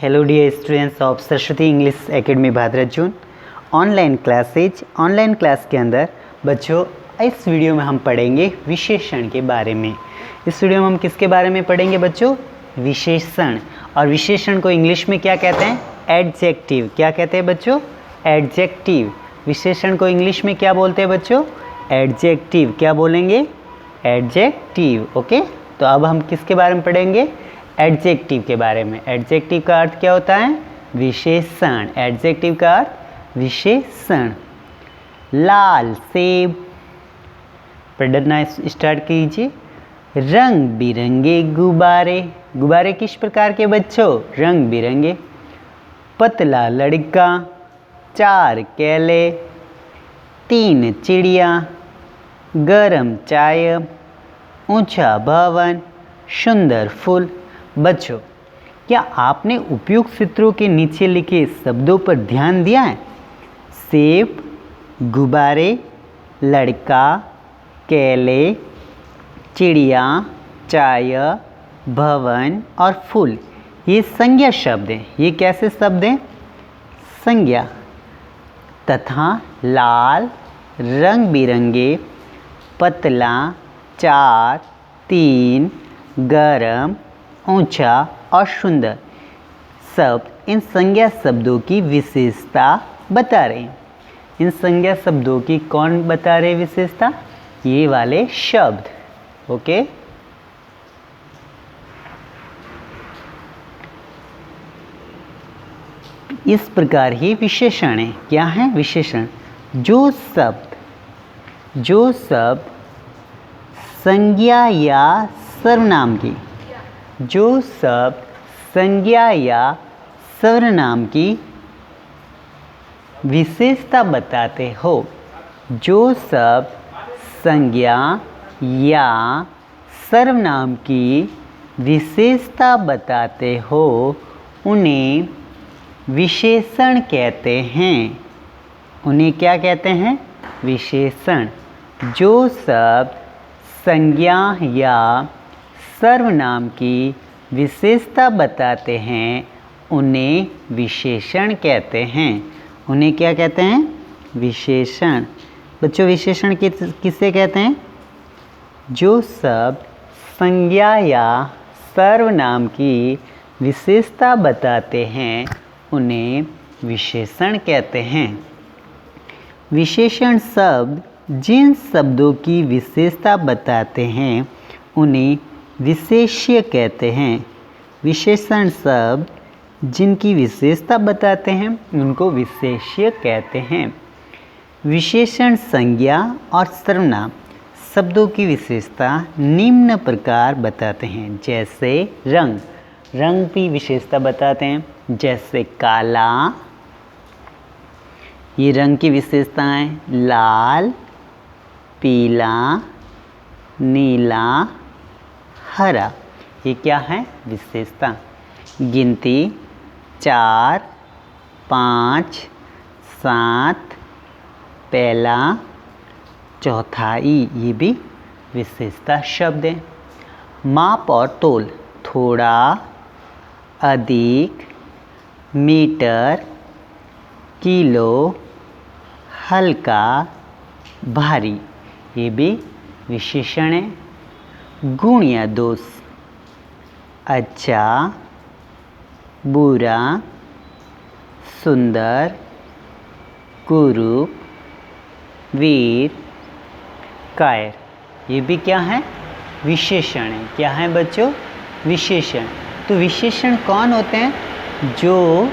Hello dear students of Saraswati English academy Bhadrajun online class के अंदर बच्चों इस वीडियो में हम पढ़ेंगे विशेषण के बारे में। इस वीडियो में हम किसके बारे में पढ़ेंगे बच्चों? विशेषण। और विशेषण को इंग्लिश में क्या कहते हैं? एडजेक्टिव। क्या कहते हैं बच्चों? एडजेक्टिव। विशेषण को इंग्लिश में क्या बोलते हैं बच्चों? एडजेक्टिव। क्या बोलेंगे? एडजेक्टिव। ओके, तो अब हम किसके बारे में पढ़ेंगे? एडजेक्टिव के बारे में। एडजेक्टिव का अर्थ क्या होता है? विशेषण। एडजेक्टिव का अर्थ विशेषण। लाल सेब, पढ़ना स्टार्ट कीजिए। रंग बिरंगे गुब्बारे, गुब्बारे किस प्रकार के बच्चों? रंग बिरंगे। पतला लड़का, 4 केले, 3 चिड़िया, गरम चाय, ऊंचा भवन, सुंदर फूल। बच्चों, क्या आपने उपयुक्त सूत्रों के नीचे लिखे शब्दों पर ध्यान दिया है? सेब, गुब्बारे, लड़का, केले, चिड़िया, चाय, भवन और फूल, ये संज्ञा शब्द हैं। ये कैसे शब्द हैं? संज्ञा। तथा लाल, रंग बिरंगे, पतला, 4, 3, गरम, ऊंचा और सुंदर शब्द इन संज्ञा शब्दों की विशेषता बता रहे हैं। इन संज्ञा शब्दों की कौन बता रहे विशेषता? ये वाले शब्द। ओके, इस प्रकार ही विशेषण है। क्या है विशेषण? जो शब्द संज्ञा या सर्वनाम की, जो शब्द संज्ञा या सर्वनाम की विशेषता बताते हो, जो शब्द संज्ञा या सर्वनाम की विशेषता बताते हो उन्हें विशेषण कहते हैं। उन्हें क्या कहते हैं? विशेषण। जो शब्द संज्ञा या सर्वनाम की विशेषता बताते हैं उन्हें विशेषण कहते हैं। उन्हें क्या कहते हैं? विशेषण। बच्चों, विशेषण किसे कहते हैं? जो शब्द संज्ञा या सर्वनाम की विशेषता बताते हैं उन्हें विशेषण कहते हैं। विशेषण शब्द जिन शब्दों की विशेषता बताते हैं उन्हें विशेष्य कहते हैं। विशेषण शब्द जिनकी विशेषता बताते हैं उनको विशेष्य कहते हैं। विशेषण संज्ञा और सर्वनाम शब्दों की विशेषता निम्न प्रकार बताते हैं। जैसे रंग, रंग की विशेषता बताते हैं। जैसे काला, ये रंग की विशेषताएं। लाल, पीला, नीला, हरा, ये क्या है? विशेषता। गिनती 4, 5, 7, पहला, चौथाई, ये भी विशेषता शब्द है। माप और तोल, थोड़ा, अधिक, मीटर, किलो, हल्का, भारी, ये भी विशेषण है। गुण या दोष, अच्छा, बुरा, सुंदर, कुरूप, वीर, कायर, ये भी क्या है? विशेषण है। क्या है बच्चों? विशेषण। तो विशेषण कौन होते हैं? जो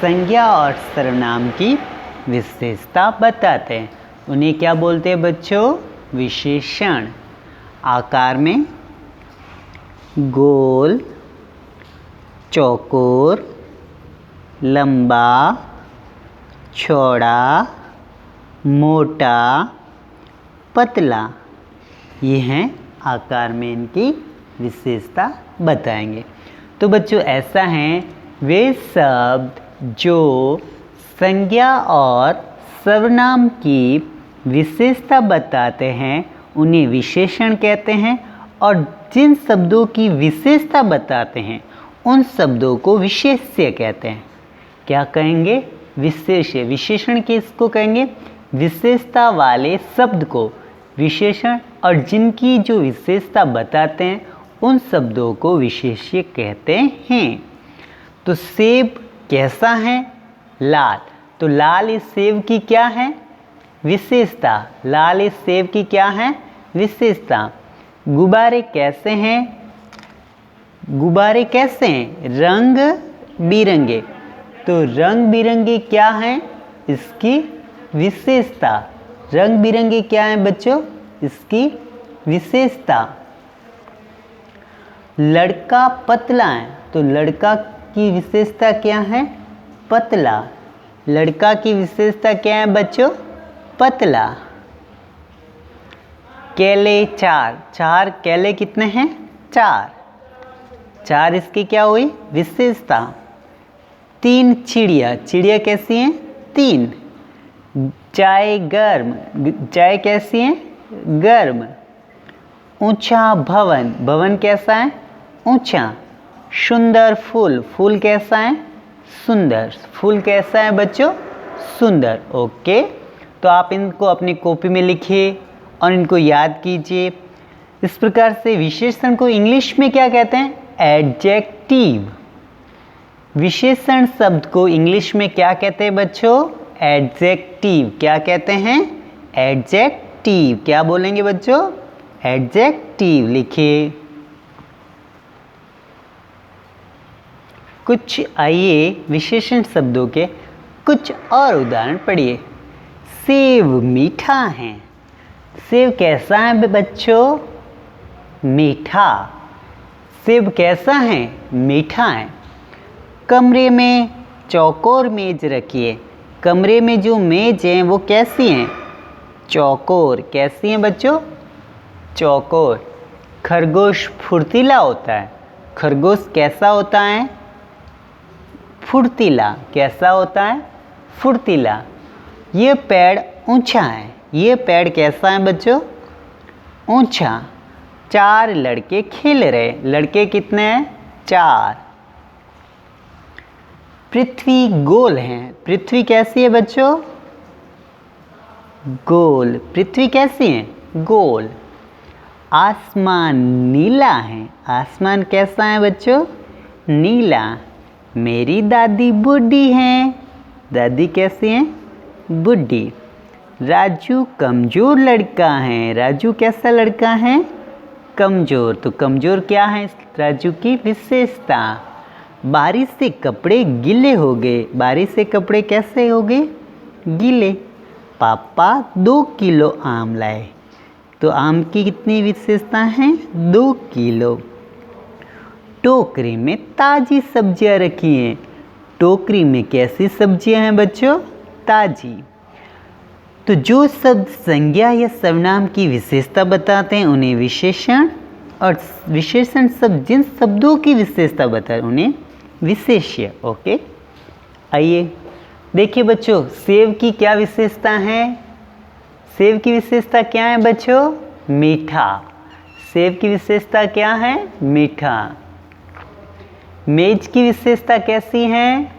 संज्ञा और सर्वनाम की विशेषता बताते हैं उन्हें क्या बोलते हैं बच्चों? विशेषण। आकार में गोल, चौकोर, लंबा, चौड़ा, मोटा, पतला, ये हैं आकार में इनकी विशेषता बताएंगे। तो बच्चों, ऐसा हैं वे शब्द जो संज्ञा और सर्वनाम की विशेषता बताते हैं उन्हें विशेषण कहते हैं। और जिन शब्दों की विशेषता बताते हैं उन शब्दों को विशेष्य कहते हैं। क्या कहेंगे? विशेष्य। विशेषण किसको कहेंगे? विशेषता वाले शब्द को विशेषण, और जिनकी जो विशेषता बताते हैं उन शब्दों को विशेष्य कहते हैं। तो सेब कैसा है? लाल। तो लाल इस सेब की क्या है? विशेषता। लाल इस सेब की क्या है? विशेषता। गुब्बारे कैसे हैं? गुब्बारे कैसे हैं? रंग बिरंगे। तो रंग बिरंगे क्या है? इसकी विशेषता। रंग बिरंगे क्या है बच्चों? इसकी विशेषता। लड़का पतला है। तो लड़का की विशेषता क्या है? पतला। लड़का की विशेषता क्या है बच्चों? पतला। केले 4। 4 केले कितने हैं? 4। 4 इसकी क्या हुई? विशेषता। 3 चिड़िया। चिड़िया कैसी हैं? 3। चाय गर्म। चाय कैसी है? गर्म। ऊंचा भवन। भवन कैसा है? ऊंचा। सुंदर फूल। फूल कैसा है? सुंदर। फूल कैसा है बच्चों? सुंदर। ओके, तो आप इनको अपनी कॉपी में लिखिए और इनको याद कीजिए। इस प्रकार से विशेषण को इंग्लिश में क्या कहते हैं? एडजेक्टिव। विशेषण शब्द को इंग्लिश में क्या कहते हैं बच्चों? एडजेक्टिव। क्या कहते हैं? एडजेक्टिव। क्या बोलेंगे बच्चों? एडजेक्टिव। लिखिए। कुछ आइए विशेषण शब्दों के कुछ और उदाहरण पढ़िए। सेब मीठा है। सेब कैसा है बच्चों? मीठा। सेब कैसा है? मीठा है। कमरे में चौकोर मेज रखिए। कमरे में जो मेज हैं वो कैसी हैं? चौकोर। कैसी हैं बच्चों? चौकोर। खरगोश फुर्तीला होता है। खरगोश कैसा होता है? फुर्तीला। कैसा होता है? फुर्तीला। ये पेड़ ऊंचा है। ये पेड़ कैसा है बच्चों? ऊंचा। 4 लड़के खेल रहे। लड़के कितने हैं? 4। पृथ्वी गोल है। पृथ्वी कैसी है बच्चों? गोल। पृथ्वी कैसी है? गोल। आसमान नीला है। आसमान कैसा है बच्चों? नीला। मेरी दादी बूढ़ी है। दादी कैसी है? बूढ़ी। राजू कमजोर लड़का है। राजू कैसा लड़का है? कमजोर। तो कमजोर क्या है राजू की विशेषता? बारिश से कपड़े गीले हो गए। बारिश से कपड़े कैसे हो गए? गीले। पापा 2 किलो आम लाए। तो आम की कितनी विशेषता है? 2 किलो। टोकरी में ताज़ी सब्जियां रखी हैं। टोकरी में कैसी सब्जियां हैं बच्चों? ताज़ी। तो जो शब्द संज्ञा या सर्वनाम की विशेषता बताते हैं उन्हें विशेषण, और विशेषण शब्द जिन शब्दों की विशेषता बताते हैं उन्हें विशेष्य। ओके, आइए देखिए बच्चों, सेब की क्या विशेषता है? सेब की विशेषता क्या है बच्चों? मीठा। सेब की विशेषता क्या है? मीठा। मेज की विशेषता कैसी है?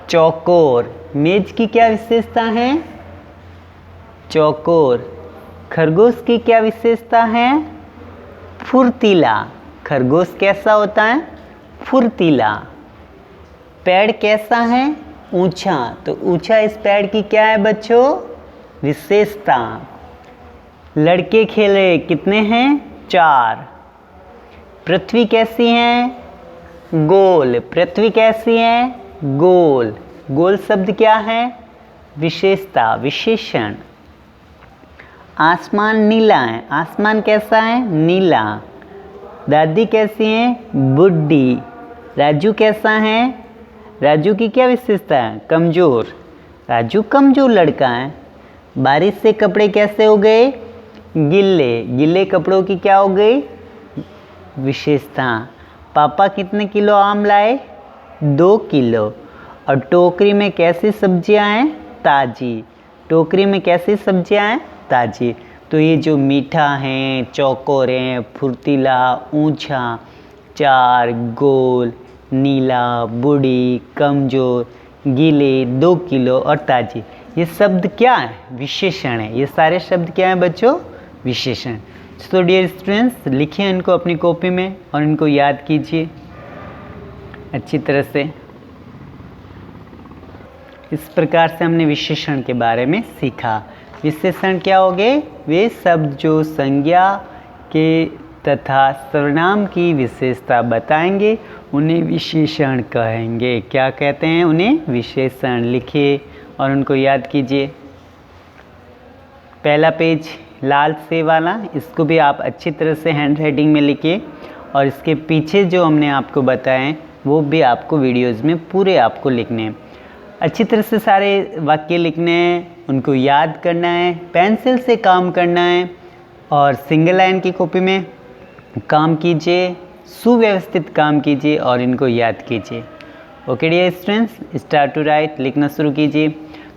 चौकोर। मेज की क्या विशेषता है? चौकोर। खरगोश की क्या विशेषता है? फुर्तीला। खरगोश कैसा होता है? फुर्तीला। पेड़ कैसा है? ऊंचा। तो ऊंचा इस पेड़ की क्या है बच्चों? विशेषता। लड़के खेले कितने हैं? 4। पृथ्वी कैसी है? गोल। पृथ्वी कैसी है? गोल। गोल शब्द क्या है? विशेषता, विशेषण। आसमान नीला है। आसमान कैसा है? नीला। दादी कैसी है? बूढ़ी। राजू कैसा है? राजू की क्या विशेषता है? कमजोर। राजू कमजोर लड़का है। बारिश से कपड़े कैसे हो गए? गीले। गीले कपड़ों की क्या हो गई? विशेषता। पापा कितने किलो आम लाए? 2 किलो। और टोकरी में कैसी सब्जियां हैं? ताज़ी। टोकरी में कैसी सब्जियां हैं? ताज़ी। तो ये जो मीठा है, चौकोर है, फुर्तीला, ऊंचा, चार, गोल, नीला, बूढ़ी, कमज़ोर, गीले, 2 किलो और ताज़ी। ये शब्द क्या है? विशेषण है। ये सारे शब्द क्या हैं बच्चों? विशेषण। तो डियर स्टूडेंट्स, लिखिए इनको अपनी कॉपी में और इनको याद कीजिए अच्छी तरह से। इस प्रकार से हमने विशेषण के बारे में सीखा। विशेषण क्या हो गए? वे शब्द जो संज्ञा के तथा सर्वनाम की विशेषता बताएंगे उन्हें विशेषण कहेंगे। क्या कहते हैं? उन्हें विशेषण। लिखिए और उनको याद कीजिए। पहला पेज लाल से वाला, इसको भी आप अच्छी तरह से हैंड राइटिंग में लिखिए और इसके पीछे जो हमने आपको बताएं वो भी आपको वीडियोज़ में पूरे आपको लिखने हैं। अच्छी तरह से सारे वाक्य लिखने हैं, उनको याद करना है, पेंसिल से काम करना है और सिंगल लाइन की कॉपी में काम कीजिए, सुव्यवस्थित काम कीजिए और इनको याद कीजिए। Okay dear students, start to write, लिखना शुरू कीजिए।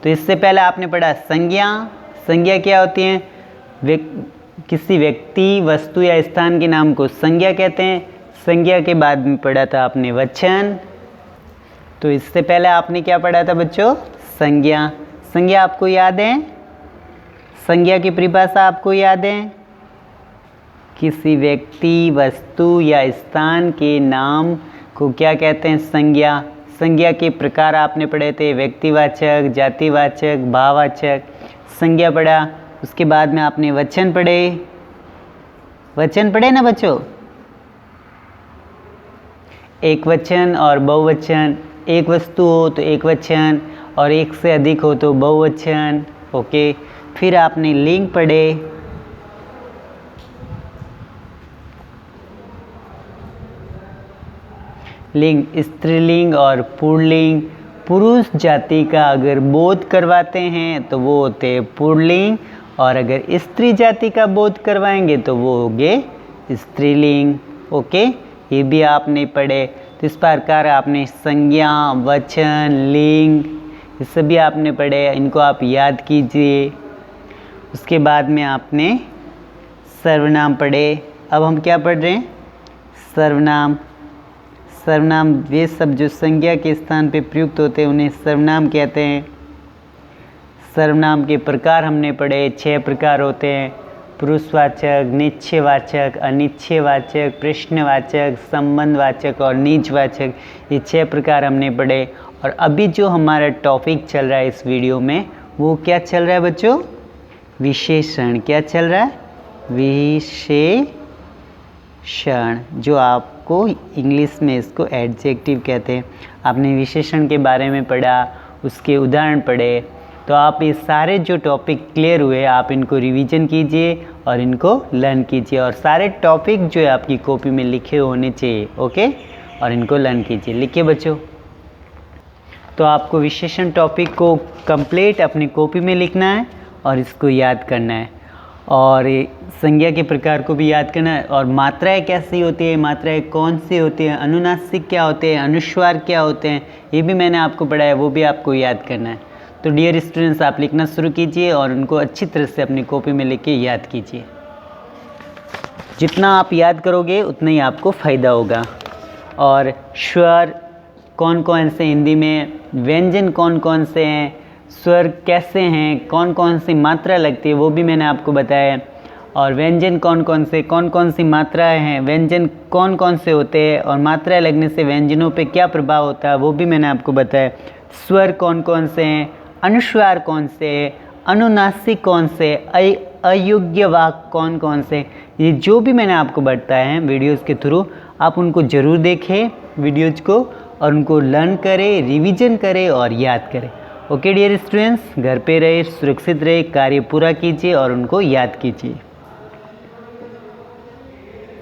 तो इससे पहले आपने पढ़ा संज्ञा। संज्ञा क्या होती है? किसी व्यक्ति, वस्तु या स्थान के नाम को संज्ञा कहते हैं। संज्ञा के बाद में पढ़ा था आपने वचन। तो इससे पहले आपने क्या पढ़ा था बच्चों? संज्ञा। संज्ञा आपको याद है? संज्ञा की परिभाषा आपको याद है? किसी व्यक्ति, वस्तु या स्थान के नाम को क्या कहते हैं? संज्ञा। संज्ञा के प्रकार आपने पढ़े थे, व्यक्तिवाचक, जातिवाचक, भाववाचक। संज्ञा पढ़ा। उसके बाद में आपने वचन पढ़े। वचन पढ़े ना बच्चों? एक वचन और बहुवचन। एक वस्तु हो तो एक वचन और एक से अधिक हो तो बहुवचन। ओके। फिर आपने लिंग पढ़े। लिंग स्त्रीलिंग और पुल्लिंग। पुरुष जाति का अगर बोध करवाते हैं तो वो होते हैं पुल्लिंग और अगर स्त्री जाति का बोध करवाएंगे तो वो होंगे स्त्रीलिंग। ओके, ये भी आपने पढ़े। तो इस प्रकार आपने संज्ञा, वचन, लिंग ये सभी आपने पढ़े। इनको आप याद कीजिए। उसके बाद में आपने सर्वनाम पढ़े। अब हम क्या पढ़ रहे हैं? सर्वनाम। सर्वनाम वे शब्द जो संज्ञा के स्थान पे प्रयुक्त होते हैं उन्हें सर्वनाम कहते हैं। सर्वनाम के प्रकार हमने पढ़े। 6 प्रकार होते हैं: पुरुषवाचक, निश्चयवाचक, अनिश्चयवाचक, प्रश्नवाचक, संबंधवाचक और निजवाचक। ये 6 प्रकार हमने पढ़े। और अभी जो हमारा टॉपिक चल रहा है इस वीडियो में वो क्या चल रहा है बच्चों? विशेषण। क्या चल रहा है? विशेषण, जो आपको इंग्लिश में इसको एडजेक्टिव कहते हैं। आपने विशेषण के बारे में पढ़ा, उसके उदाहरण पढ़े। तो आप ये सारे जो टॉपिक क्लियर हुए आप इनको रिवीजन कीजिए और इनको लर्न कीजिए और सारे टॉपिक जो है आपकी कॉपी में लिखे होने चाहिए। ओके, और इनको लर्न कीजिए। लिखिए बच्चों। तो आपको विशेषण टॉपिक को कंप्लीट अपनी कॉपी में लिखना है और इसको याद करना है और संज्ञा के प्रकार को भी याद करना है। और मात्राएं कैसी होती है, मात्राएं कौन सी होती है, अनुनासिक क्या होते हैं, अनुस्वार क्या होते हैं, ये भी मैंने आपको पढ़ाया, वो भी आपको याद करना है। तो डियर स्टूडेंट्स, आप लिखना शुरू कीजिए और उनको अच्छी तरह से अपनी कॉपी में लिख के याद कीजिए। जितना आप याद करोगे उतना ही आपको फ़ायदा होगा। और स्वर कौन कौन से हिंदी में, व्यंजन कौन कौन से हैं, स्वर कैसे हैं, कौन कौन सी मात्रा लगती है वो भी मैंने आपको बताया। और व्यंजन कौन कौन सी मात्राएं हैं, व्यंजन कौन कौन से होते हैं और मात्राएं लगने से व्यंजनों पे क्या प्रभाव होता है वो भी मैंने आपको बताया। स्वर कौन कौन से हैं, अनुस्वार कौन से हैं, अनुनासिक कौन से, अयोग्य वाक्य कौन कौन से, ये जो भी मैंने आपको बताया है वीडियोज़ के थ्रू, आप उनको ज़रूर देखें वीडियोज़ को और उनको लर्न करें, रिवीजन करें और याद करें। ओके डियर स्टूडेंट्स, घर पे रहे, सुरक्षित रहे, कार्य पूरा कीजिए और उनको याद कीजिए।